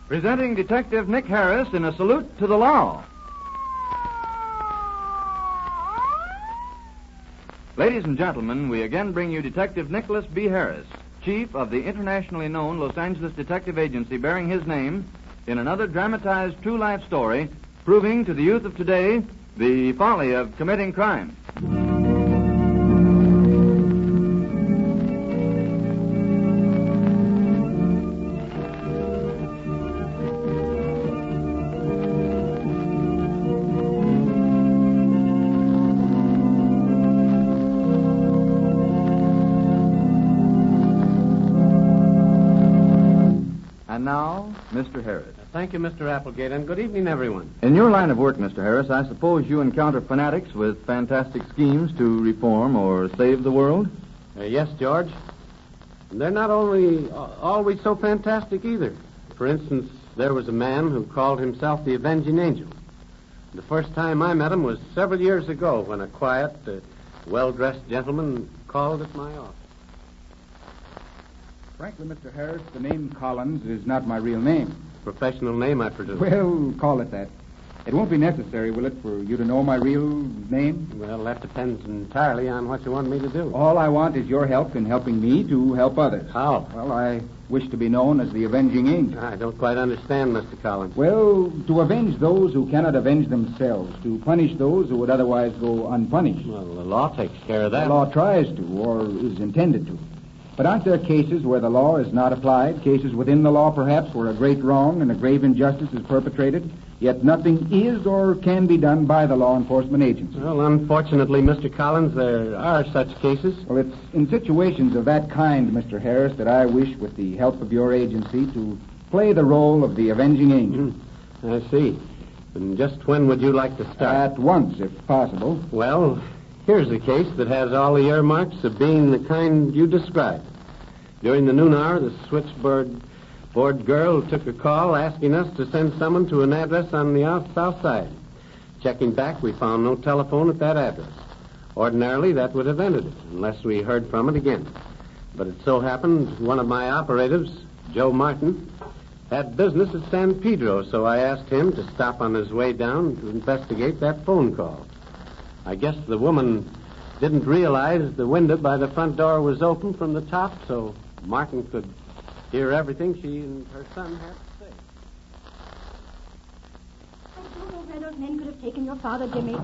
Presenting Detective Nick Harris in A Salute to the Law. Ladies and gentlemen, we again bring you Detective Nicholas B. Harris, chief of the internationally known Los Angeles Detective Agency bearing his name, in another dramatized true life story proving to the youth of today the folly of committing crime. And now, Mr. Harris. Thank you, Mr. Applegate, and good evening, everyone. In your line of work, Mr. Harris, I suppose you encounter fanatics with fantastic schemes to reform or save the world? Yes, George. And they're not only always so fantastic either. For instance, there was a man who called himself the Avenging Angel. The first time I met him was several years ago when a quiet, well-dressed gentleman called at my office. Frankly, Mr. Harris, the name Collins is not my real name. Professional name, I presume. Well, call it that. It won't be necessary, will it, for you to know my real name? Well, that depends entirely on what you want me to do. All I want is your help in helping me to help others. How? Well, I wish to be known as the Avenging Angel. I don't quite understand, Mr. Collins. Well, to avenge those who cannot avenge themselves, to punish those who would otherwise go unpunished. Well, the law takes care of that. The law tries to, or is intended to. But aren't there cases where the law is not applied, cases within the law, perhaps, where a great wrong and a grave injustice is perpetrated, yet nothing is or can be done by the law enforcement agency? Well, unfortunately, Mr. Collins, there are such cases. Well, it's in situations of that kind, Mr. Harris, that I wish, with the help of your agency, to play the role of the Avenging Angel. I see. And just when would you like to start? At once, if possible. Well, here's a case that has all the earmarks of being the kind you described. During the noon hour, the switchboard girl took a call asking us to send someone to an address on the south side. Checking back, we found no telephone at that address. Ordinarily, that would have ended it, unless we heard from it again. But it so happened one of my operatives, Joe Martin, had business at San Pedro, so I asked him to stop on his way down to investigate that phone call. I guess the woman didn't realize the window by the front door was open from the top, so Martin could hear everything she and her son had to say. I don't know where those men could have taken your father, Jimmy.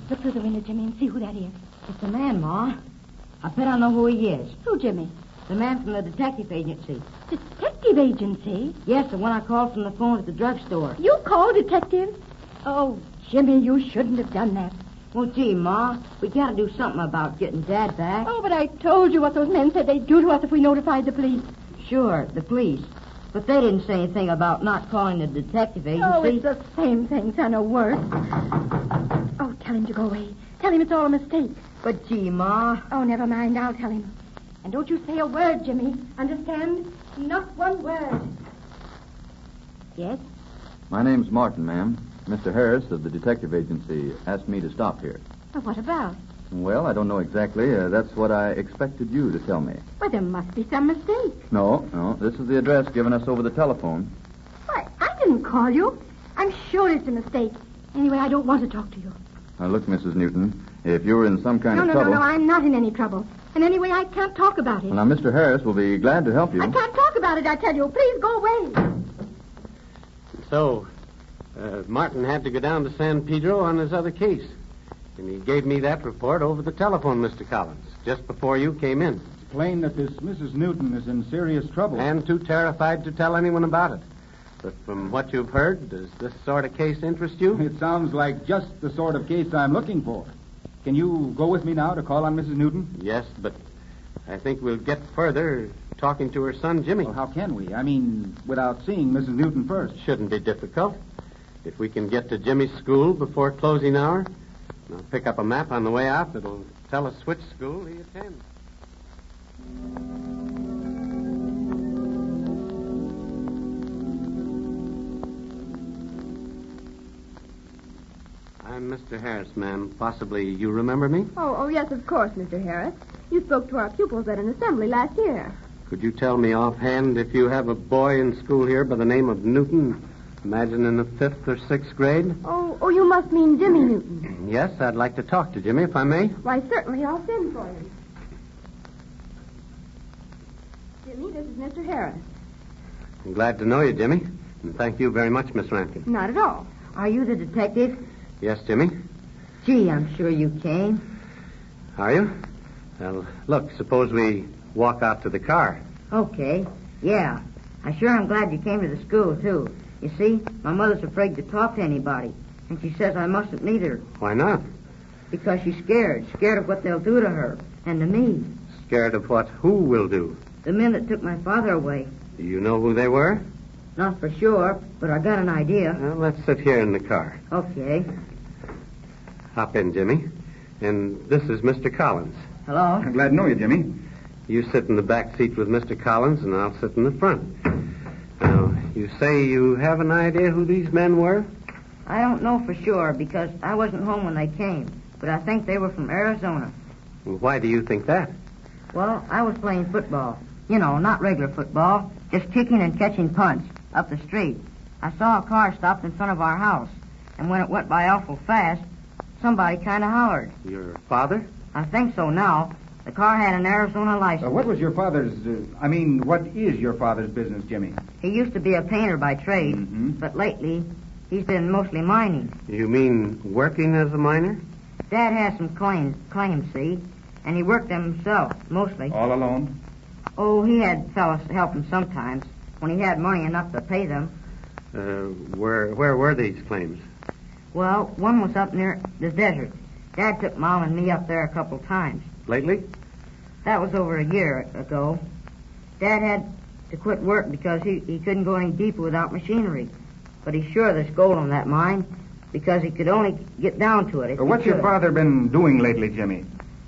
Look through the window, Jimmy, and see who that is. It's a man, Ma. I bet I know who he is. Who, Jimmy? The man from the detective agency. Detective agency? Yes, the one I called from the phone at the drugstore. You called detective? Oh, Jimmy, you shouldn't have done that. Well, gee, Ma, we gotta do something about getting Dad back. Oh, but I told you what those men said they'd do to us if we notified the police. Sure, the police. But they didn't say anything about not calling the detective agency. Oh, it's the same thing, son, or worse. Oh, tell him to go away. Tell him it's all a mistake. But, gee, Ma. Oh, never mind. I'll tell him. And don't you say a word, Jimmy. Understand? Not one word. Yes? My name's Martin, ma'am. Mr. Harris of the detective agency asked me to stop here. Well, what about? Well, I don't know exactly. That's what I expected you to tell me. Well, there must be some mistake. No. This is the address given us over the telephone. Why, I didn't call you. I'm sure it's a mistake. Anyway, I don't want to talk to you. Now, look, Mrs. Newton, if you're in some kind of trouble... No, I'm not in any trouble. And anyway, I can't talk about it. Well, now, Mr. Harris will be glad to help you. I can't talk about it, I tell you. Please go away. So, Martin had to go down to San Pedro on his other case. And he gave me that report over the telephone, Mr. Collins, just before you came in. It's plain that this Mrs. Newton is in serious trouble. And too terrified to tell anyone about it. But from what you've heard, does this sort of case interest you? It sounds like just the sort of case I'm looking for. Can you go with me now to call on Mrs. Newton? Yes, but I think we'll get further talking to her son, Jimmy. Well, how can we? I mean, without seeing Mrs. Newton first. Shouldn't be difficult. If we can get to Jimmy's school before closing hour, I'll pick up a map on the way out that'll tell us which school he attends. I'm Mr. Harris, ma'am. Possibly you remember me? Oh, yes, of course, Mr. Harris. You spoke to our pupils at an assembly last year. Could you tell me offhand if you have a boy in school here by the name of Newton? Imagine in the 5th or 6th grade? Oh, you must mean Jimmy Newton. Yes, I'd like to talk to Jimmy, if I may. Why, certainly, I'll send for him. Jimmy, this is Mr. Harris. I'm glad to know you, Jimmy. And thank you very much, Miss Rankin. Not at all. Are you the detective? Yes, Jimmy. Gee, I'm sure you came. Are you? Well, look, suppose we walk out to the car. Okay. Yeah. I sure am glad you came to the school, too. You see, my mother's afraid to talk to anybody. And she says I mustn't neither. Why not? Because she's scared. Scared of what they'll do to her. And to me. Scared of what who will do? The men that took my father away. Do you know who they were? Not for sure, but I got an idea. Well, let's sit here in the car. Okay. Hop in, Jimmy. And this is Mr. Collins. Hello? I'm glad to know you, Jimmy. You sit in the back seat with Mr. Collins, and I'll sit in the front. Now, you say you have an idea who these men were? I don't know for sure because I wasn't home when they came. But I think they were from Arizona. Well, why do you think that? Well, I was playing football. You know, not regular football. Just kicking and catching punts up the street. I saw a car stopped in front of our house. And when it went by awful fast, somebody kind of hollered. Your father? I think so now. The car had an Arizona license. What is your father's business, Jimmy? He used to be a painter by trade, Mm-hmm. but lately he's been mostly mining. You mean working as a miner? Dad has some claims, see? And he worked them himself, mostly. All alone? Oh, he had fellows help him sometimes, when he had money enough to pay them. Where were these claims? Well, one was up near the desert. Dad took Mom and me up there a couple times. Lately? That was over a year ago. Dad had to quit work because he couldn't go any deeper without machinery. But he's sure there's gold on that mine because he could only get down to it. What's your father been doing lately, Jimmy?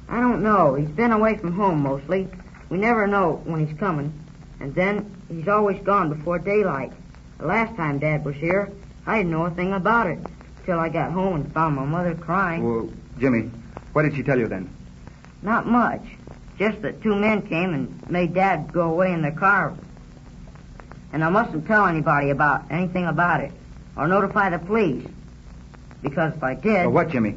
I don't know. He's been away from home mostly. We never know when he's coming. And then he's always gone before daylight. The last time Dad was here, I didn't know a thing about it till I got home and found my mother crying. Well, Jimmy, what did she tell you then? Not much. Just that 2 men came and made Dad go away in their car. And I mustn't tell anybody about anything about it or notify the police. Because if I did... What, Jimmy?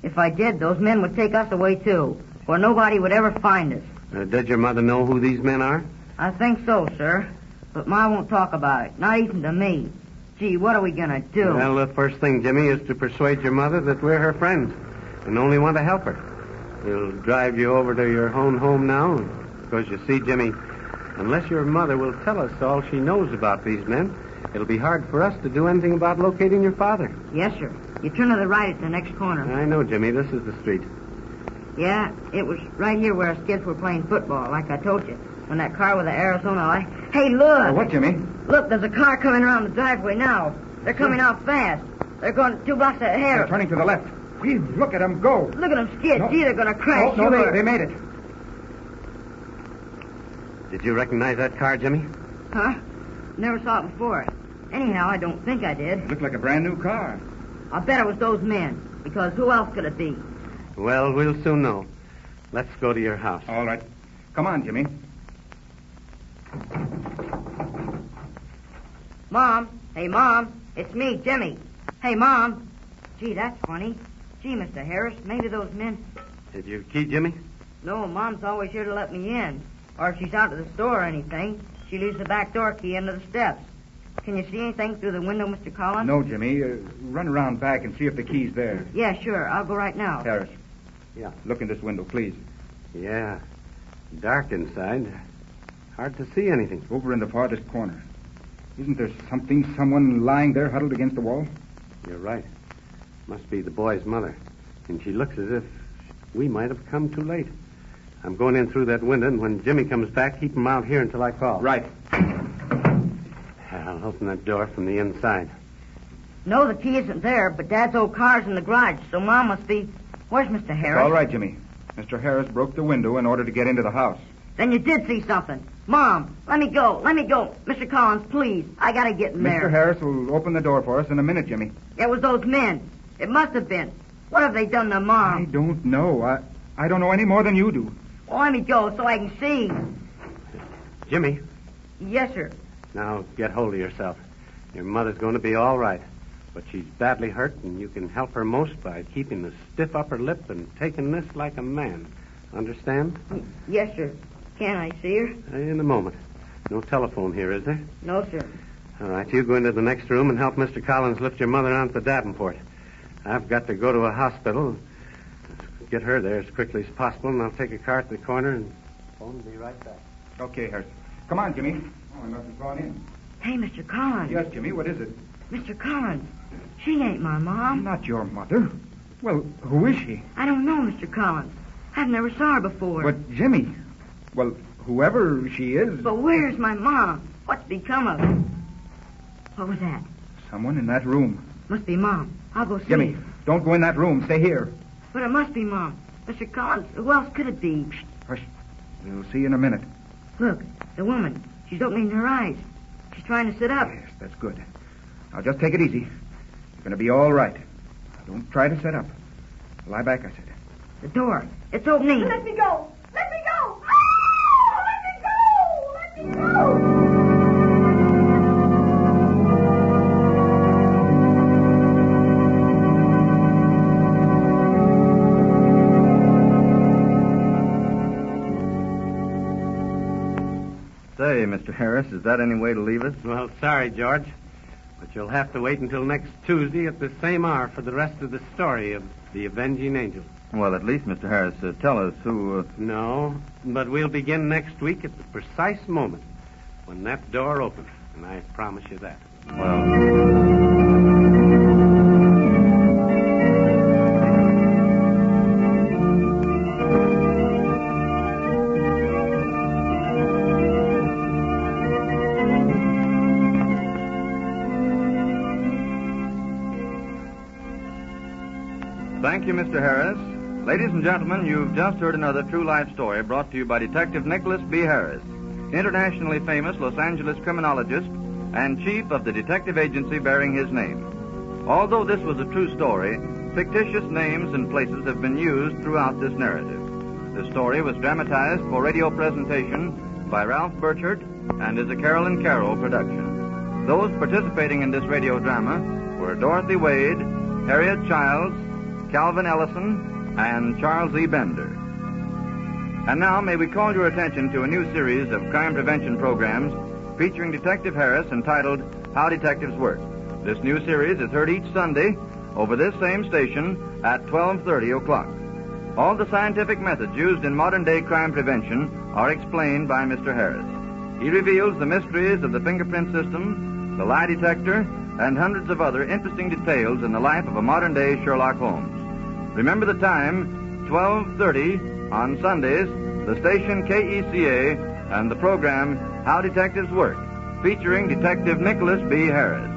If I did, those men would take us away, too, where nobody would ever find us. Did your mother know who these men are? I think so, sir. But Ma won't talk about it, not even to me. Gee, what are we going to do? Well, the first thing, Jimmy, is to persuade your mother that we're her friends and only want to help her. We'll drive you over to your own home now, because you see, Jimmy, unless your mother will tell us all she knows about these men, it'll be hard for us to do anything about locating your father. Yes, sir. You turn to the right at the next corner. I know, Jimmy. This is the street. Yeah, it was right here where us kids were playing football, like I told you. When that car with the Arizona light... Hey, look! What, Jimmy? Look, there's a car coming around the driveway now. They're coming out fast. They're going 2 blocks They're ahead. turning to the left. Please, look at them go. Look at them skid. No. Gee, they're going to crash. No, sure. they made it. Did you recognize that car, Jimmy? Huh? Never saw it before. Anyhow, I don't think I did. It looked like a brand new car. I bet it was those men, because who else could it be? Well, we'll soon know. Let's go to your house. All right. Come on, Jimmy. Mom. Hey, Mom. It's me, Jimmy. Hey, Mom. Gee, that's funny. Gee, Mr. Harris, maybe those men... Did you key, Jimmy? No, Mom's always here to let me in. Or if she's out to the store or anything, she leaves the back door key under the steps. Can you see anything through the window, Mr. Collins? No, Jimmy. Run around back and see if the key's there. Yeah, sure. I'll go right now. Harris. Yeah. Look in this window, please. Yeah. Dark inside. Hard to see anything. Over in the farthest corner. Isn't there someone lying there huddled against the wall? You're right. Must be the boy's mother. And she looks as if we might have come too late. I'm going in through that window, and when Jimmy comes back, keep him out here until I call. Right. I'll open that door from the inside. No, the key isn't there, but Dad's old car's in the garage, so Mom must be... Where's Mr. Harris? All right, Jimmy. Mr. Harris broke the window in order to get into the house. Then you did see something. Mom, let me go. Let me go. Mr. Collins, please. I gotta get in there. Mr. Harris will open the door for us in a minute, Jimmy. It was those men. It must have been. What have they done to I Mom? don't know. I don't know any more than you do. Well, let me go so I can see. Jimmy, Yes, sir. now get hold of yourself. Your mother's going to be all right. But she's badly hurt, and you can help her most by keeping a stiff upper lip and taking this like a man. Understand? Yes, sir. Can I see her? In a moment. No telephone here, is there? No, sir. All right, you go into the next room and help Mr. Collins lift your mother onto the Davenport. I've got to go to a hospital. Get her there as quickly as possible, and I'll take a car to the corner and phone be right back. Okay, Harris. Come on, Jimmy. Oh, I must have gone in. Hey, Mr. Collins. Yes, Jimmy, what is it? Mr. Collins. She ain't my mom. Not your mother. Well, who is she? I don't know, Mr. Collins. I've never saw her before. But, Jimmy, well, whoever she is... But where's my mom? What's become of her? What was that? Someone in that room. Must be Mom. I'll go see. Jimmy, don't go in that room. Stay here. But it must be Mom. Mr. Collins, who else could it be? Hush. We'll see in a minute. Look, the woman. She's opening her eyes. She's trying to sit up. Yes, that's good. Now, just take it easy. You're going to be all right. Now, don't try to sit up. Lie back, I said. The door. It's opening. Let me go! Let me go! Oh, let me go! Let me go! Say, Mr. Harris, is that any way to leave us? Well, sorry, George. But you'll have to wait until next Tuesday at the same hour for the rest of the story of the Avenging Angel. Well, at least, Mr. Harris, tell us who... No, but we'll begin next week at the precise moment when that door opens, and I promise you that. Thank you, Mr. Harris. Ladies and gentlemen, you've just heard another true life story brought to you by Detective Nicholas B. Harris, internationally famous Los Angeles criminologist and chief of the detective agency bearing his name. Although this was a true story, fictitious names and places have been used throughout this narrative. The story was dramatized for radio presentation by Ralph Burchard and is a Carolyn Carroll production. Those participating in this radio drama were Dorothy Wade, Harriet Childs, Calvin Ellison, and Charles E. Bender. And now, may we call your attention to a new series of crime prevention programs featuring Detective Harris entitled How Detectives Work. This new series is heard each Sunday over this same station at 12:30 o'clock. All the scientific methods used in modern-day crime prevention are explained by Mr. Harris. He reveals the mysteries of the fingerprint system, the lie detector, and hundreds of other interesting details in the life of a modern-day Sherlock Holmes. Remember the time, 12:30 on Sundays, the station KECA and the program How Detectives Work, featuring Detective Nicholas B. Harris.